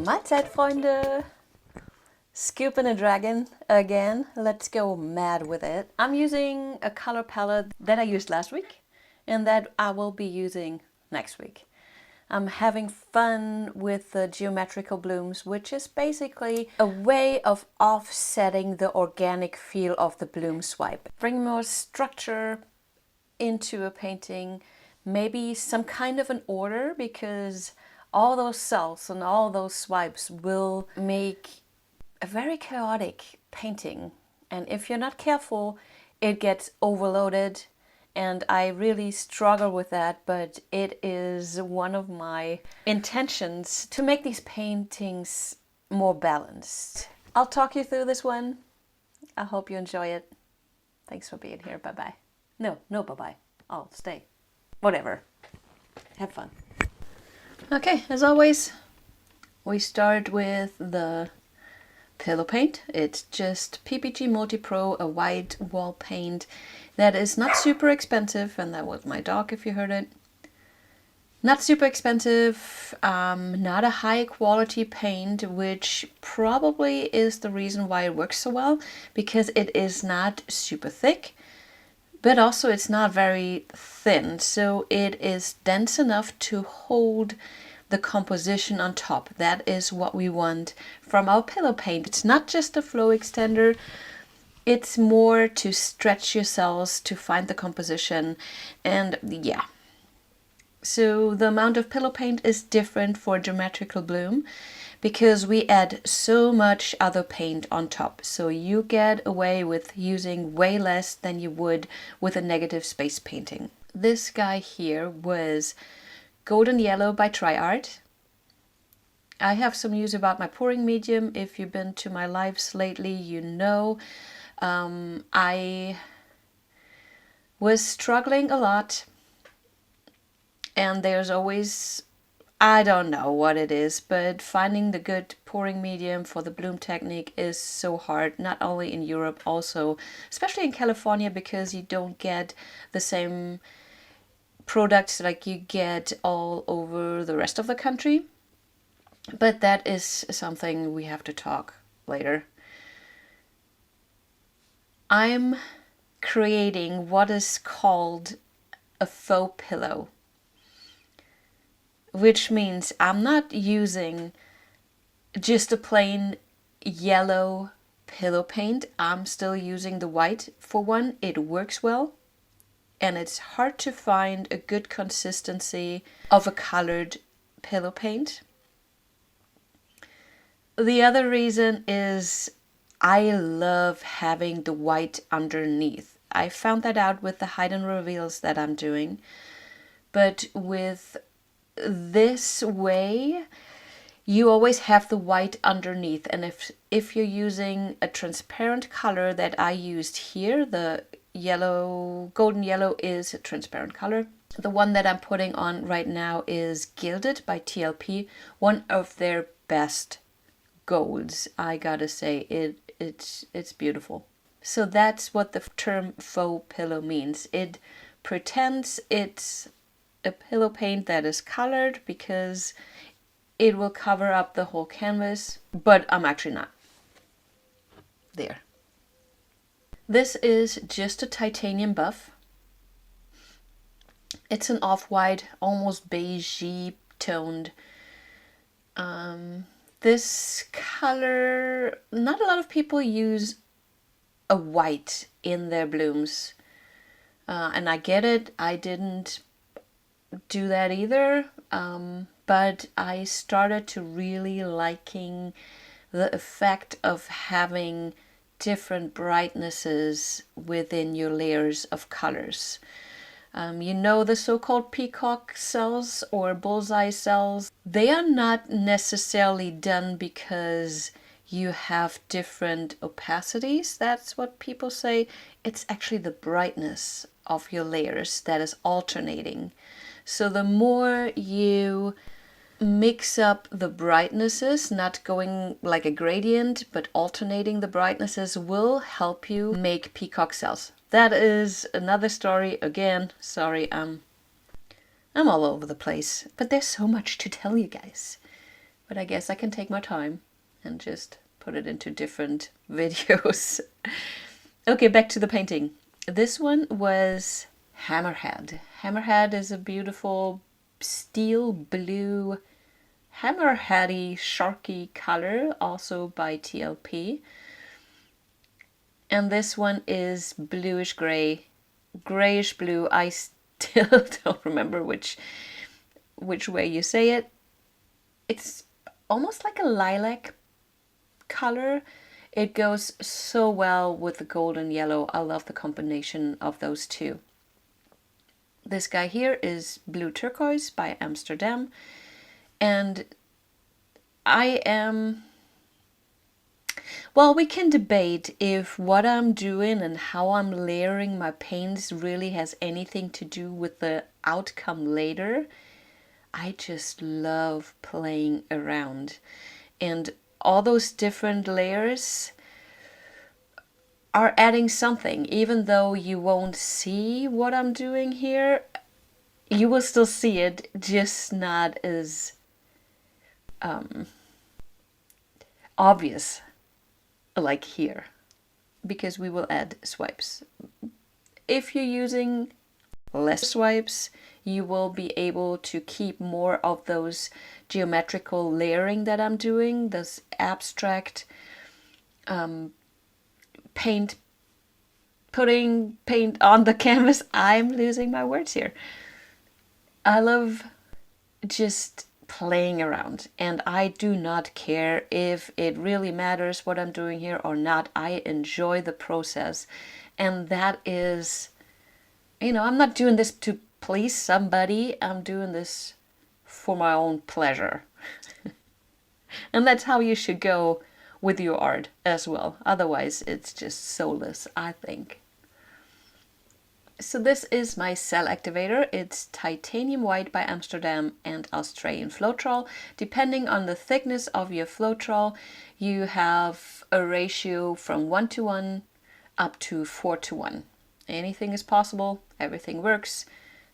Mahlzeit, Freunde! Scooping a dragon again. Let's go mad with it. I'm using a color palette that I used last week and that I will be using next week. I'm having fun with the geometrical blooms, which is basically a way of offsetting the organic feel of the bloom swipe. Bring more structure into a painting, maybe some kind of an order, because all those cells and all those swipes will make a very chaotic painting. And if you're not careful, it gets overloaded. And I really struggle with that, but it is one of my intentions to make these paintings more balanced. I'll talk you through this one. I hope you enjoy it. Thanks for being here. Bye-bye. No, bye-bye. I'll stay. Whatever. Have fun. Okay, as always, we start with the pillow paint. It's just PPG Multi Pro, a white wall paint that is not super expensive, and that was my dog if you heard it. Not super expensive, not a high quality paint, which probably is the reason why it works so well, because it is not super thick, but also it's not very thin, so it is dense enough to hold the composition on top. That is what we want from our pillow paint. It's not just a flow extender, it's more to stretch your cells to find the composition. And yeah, so the amount of pillow paint is different for Geometrical Bloom because we add so much other paint on top. So you get away with using way less than you would with a negative space painting. This guy here was Golden Yellow by TriArt. I have some news about my Pouringmedium. If you've been to my lives lately, you know I was struggling a lot, and there's always, I don't know what it is, but finding the good pouring medium for the bloom technique is so hard, not only in Europe, also especially in California, because you don't get the same products like you get all over the rest of the country. But that is something we have to talk later. I'm creating what is called a faux pillow, which means I'm not using just a plain yellow pillow paint. I'm still using the white for one. It works well, and it's hard to find a good consistency of a colored pillow paint. The other reason is I love having the white underneath. I found that out with the hide and reveals that I'm doing. But with this way, you always have the white underneath. And if you're using a transparent color that I used here, the yellow, golden yellow is a transparent color. The one that I'm putting on right now is Gilded by TLP, one of their best golds. I gotta say, it's beautiful. So that's what the term faux pillow means. It pretends it's a pillow paint that is colored because it will cover up the whole canvas, but I'm actually not. There. This is just a titanium buff. It's an off-white, almost beigey toned. This color, not a lot of people use a white in their blooms. And I get it, I didn't do that either. But I started to really liking the effect of having different brightnesses within your layers of colors. You know, the so-called peacock cells or bullseye cells, they are not necessarily done because you have different opacities. That's what people say. It's actually the brightness of your layers that is alternating. So the more you mix up the brightnesses, not going like a gradient, but alternating the brightnesses will help you make peacock cells. That is another story. Again, sorry, I'm all over the place, but there's so much to tell you guys. but I guess I can take my time and just put it into different videos. Okay, back to the painting. This one was Hammerhead. Hammerhead is a beautiful steel blue, hammerheady, sharky color, also by TLP. And this one is bluish gray, grayish blue. I still don't remember which way you say it. It's almost like a lilac color. It goes so well with the golden yellow. I love the combination of those two. This guy here is Blue Turquoise by Amsterdam. And I am... Well, we can debate if what I'm doing and how I'm layering my paints really has anything to do with the outcome later. I just love playing around. And all those different layers are adding something. Even though you won't see what I'm doing here, you will still see it, just not as obvious like here, because we will add swipes. If you're using less swipes, you will be able to keep more of those geometrical layering that I'm doing, those abstract putting paint on the canvas. I'm losing my words here. I love just playing around, and I do not care if it really matters what I'm doing here or not. I enjoy the process, and that is, you know, I'm not doing this to please somebody. I'm doing this for my own pleasure. And that's how you should go with your art as well. Otherwise, it's just soulless, I think. So this is my cell activator. It's titanium white by Amsterdam and Australian Floetrol. Depending on the thickness of your Floetrol, you have a ratio from 1:1 up to 4:1. Anything is possible, everything works.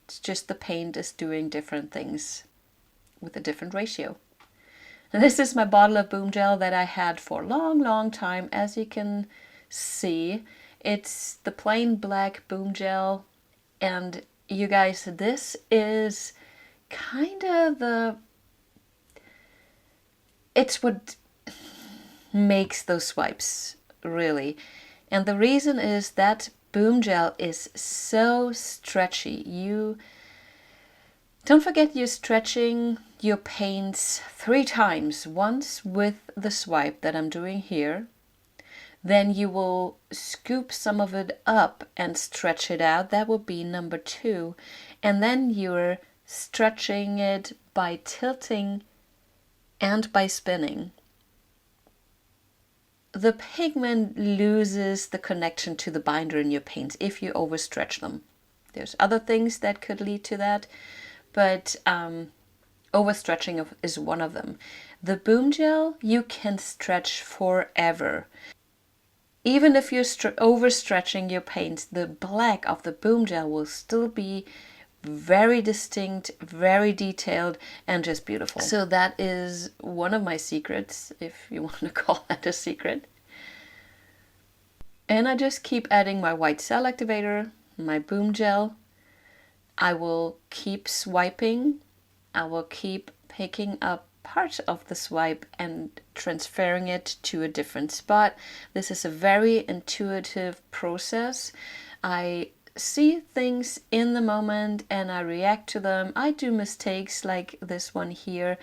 It's just the paint is doing different things with a different ratio. And this is my bottle of Boom Gel that I had for a long time. As you can see, it's the plain black Boom Gel. And you guys, this is kind of it's what makes those swipes, really. And the reason is that Boom Gel is so stretchy. You don't forget you're stretching your paints 3 times. Once with the swipe that I'm doing here. Then you will scoop some of it up and stretch it out. That will be number 2. And then you're stretching it by tilting and by spinning. The pigment loses the connection to the binder in your paints if you overstretch them. There's other things that could lead to that, but overstretching is one of them. The Boom Gel you can stretch forever. Even if you're overstretching your paints, the black of the Boom Gel will still be very distinct, very detailed, and just beautiful. So that is one of my secrets, if you want to call that a secret. And I just keep adding my white cell activator, my Boom Gel. I will keep swiping. I will keep picking up part of the swipe and transferring it to a different spot. This is a very intuitive process. I see things in the moment and I react to them. I do mistakes like this one here.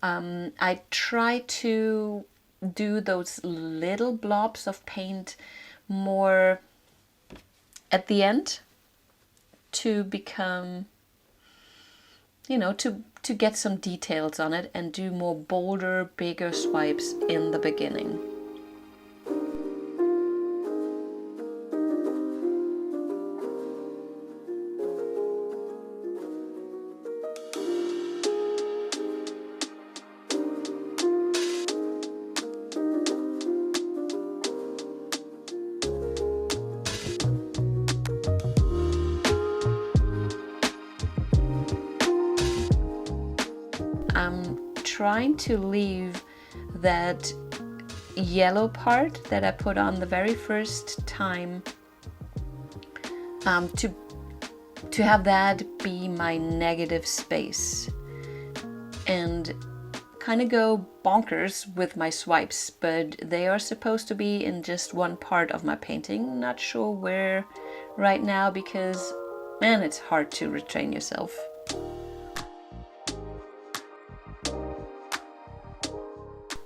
I try to do those little blobs of paint more at the end to become, you know, to get some details on it and do more bolder, bigger swipes in the beginning. trying to leave that yellow part that I put on the very first time to have that be my negative space, and kind of go bonkers with my swipes, but they are supposed to be in just one part of my painting. Not sure where right now because, man, it's hard to retrain yourself.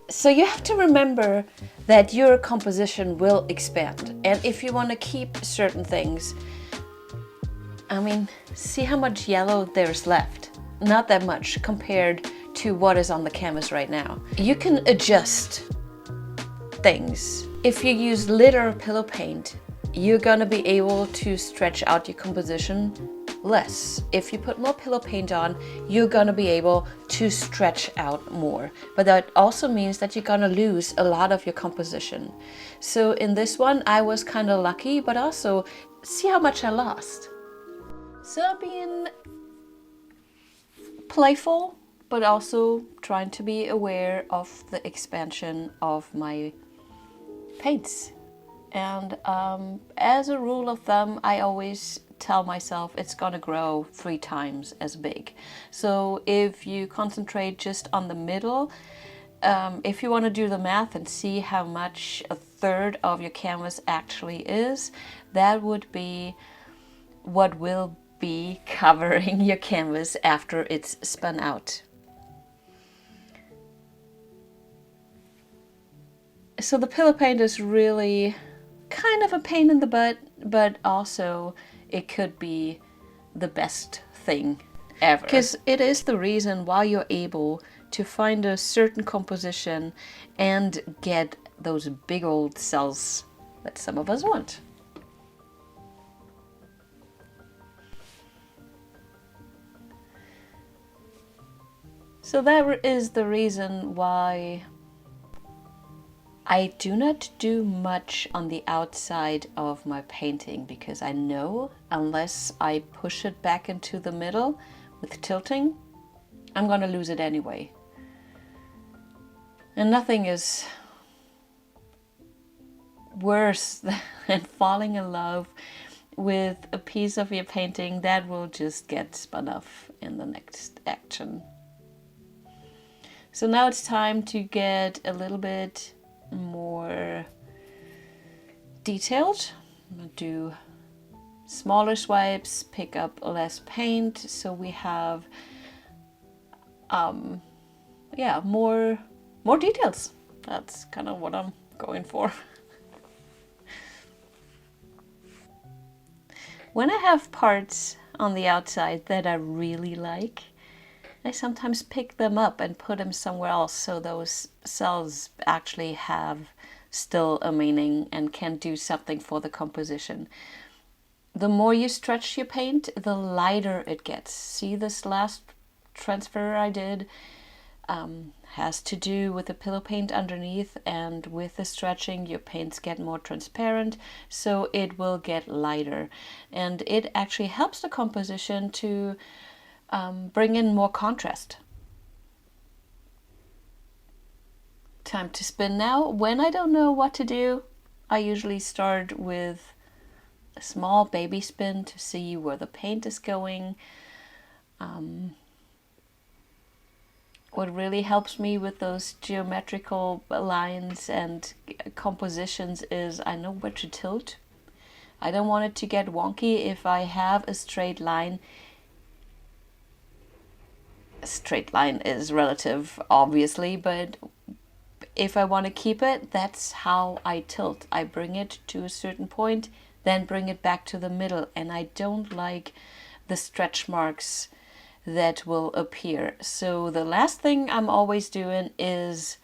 So you have to remember that your composition will expand, and if you want to keep certain things, I mean, see how much yellow there's left. Not that much compared to what is on the canvas right now. You can adjust things. If you use litter or pillow paint, you're gonna be able to stretch out your composition less. If you put more pillow paint on, you're gonna be able to stretch out more. But that also means that you're gonna lose a lot of your composition. So in this one, I was kind of lucky, but also see how much I lost. So being playful, but also trying to be aware of the expansion of my paints. And as a rule of thumb, I always tell myself it's gonna grow 3 times as big. So if you concentrate just on the middle, if you want to do the math and see how much 1/3 of your canvas actually is, that would be what will be covering your canvas after it's spun out. So the pillow paint is really kind of a pain in the butt, but also it could be the best thing ever. Because it is the reason why you're able to find a certain composition and get those big old cells that some of us want. So that is the reason why I do not do much on the outside of my painting, because I know unless I push it back into the middle with tilting, I'm gonna lose it anyway. And nothing is worse than falling in love with a piece of your painting that will just get spun off in the next action. So now it's time to get a little bit more detailed. I'm gonna do smaller swipes, pick up less paint, so we have more details. That's kind of what I'm going for. When I have parts on the outside that I really like, I sometimes pick them up and put them somewhere else so those cells actually have still a meaning and can do something for the composition. The more you stretch your paint, the lighter it gets. See, this last transfer I did has to do with the pillow paint underneath, and with the stretching your paints get more transparent, so it will get lighter, and it actually helps the composition to bring in more contrast. Time to spin now. When I don't know what to do, I usually start with a small baby spin to see where the paint is going. What really helps me with those geometrical lines and compositions is I know where to tilt. I don't want it to get wonky. If I have a straight line is relative, obviously, but if I want to keep it, that's how I tilt. I bring it to a certain point, then bring it back to the middle, and I don't like the stretch marks that will appear. So the last thing I'm always doing is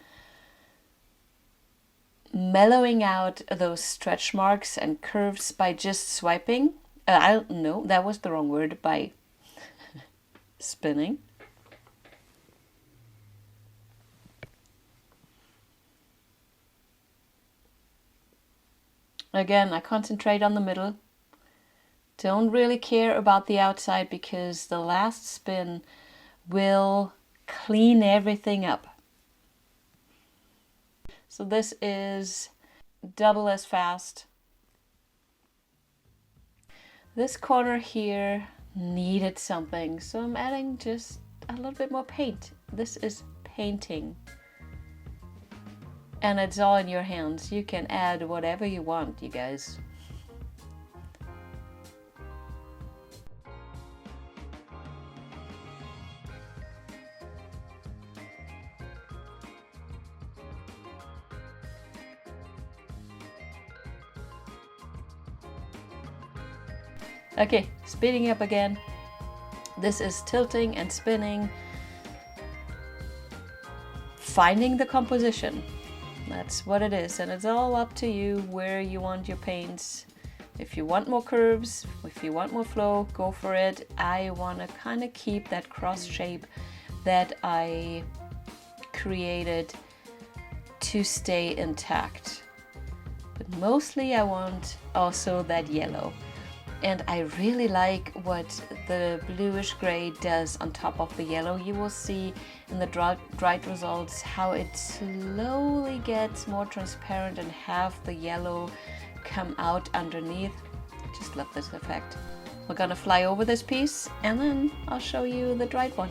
mellowing out those stretch marks and curves by just swiping. No, that was the wrong word, by spinning. Again, I concentrate on the middle. Don't really care about the outside because the last spin will clean everything up. So this is double as fast. This corner here needed something, so I'm adding just a little bit more paint. This is painting. And it's all in your hands. You can add whatever you want, you guys. Okay, speeding up again. This is tilting and spinning. Finding the composition. That's what it is, and it's all up to you where you want your paints. If you want more curves, if you want more flow, go for it. I want to kind of keep that cross shape that I created to stay intact. But mostly I want also that yellow. And I really like what the bluish gray does on top of the yellow. You will see in the dried results how it slowly gets more transparent and have the yellow come out underneath. Just love this effect. We're gonna fly over this piece and then I'll show you the dried one.